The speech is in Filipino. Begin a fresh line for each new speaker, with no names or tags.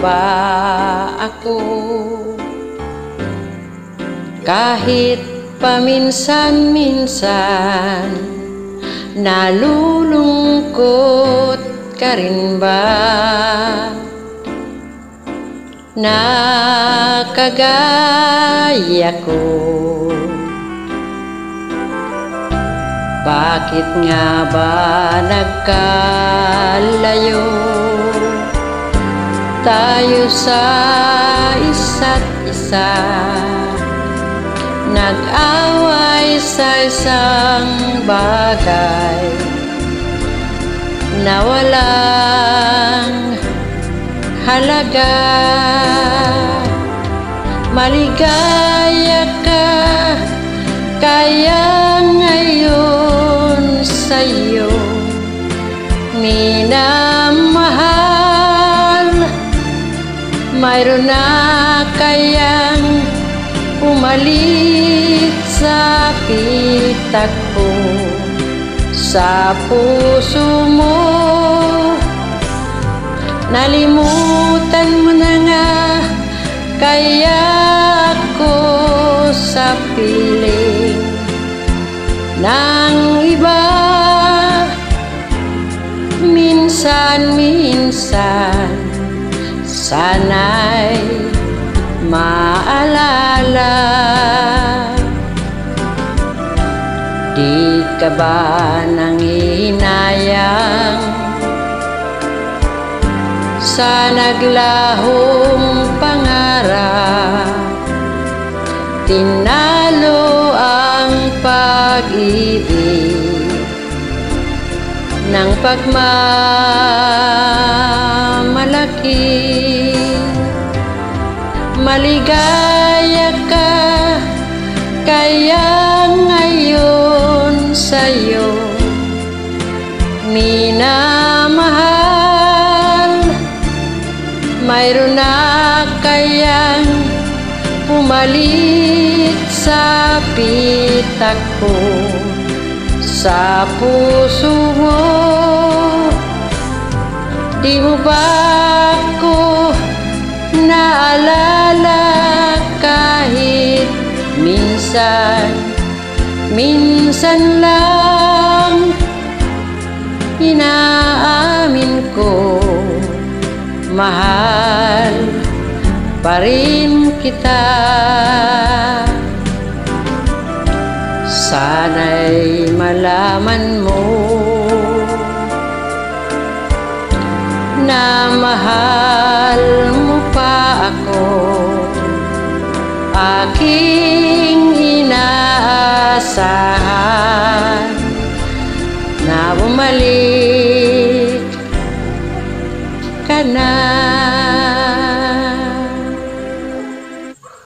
ba ako? Kahit paminsan-minsan nalulungkot ka rin ba? Nakagaya ko, bakit nga ba nagkalayo tayo sa isa't isa? Nag-away sa isang bagay na walang halaga. Maligaya ka, kaya ngayon sa'yo minamahal. Mayroon na kayang pumalit sa pitak ko, sa puso mo. Nalimutan mo na nga kaya ako sa piling ng iba. Minsan-minsan sana'y maalala. Di ka ba nanghihinayang sa naglahong pangarap? Tinalo ang pag-ibig ng pagmamalaki. Maligaya ka, kaya ngayon sa'yo minamahal. Mayroon na kayang pumalit sa pitak ko, sa puso mo. Di mo ba ako naalala kahit minsan? Minsan lang inaamin ko, mahal pa rin kita. Sana'y malaman mo na mahal mo pa ako, aking inaasa.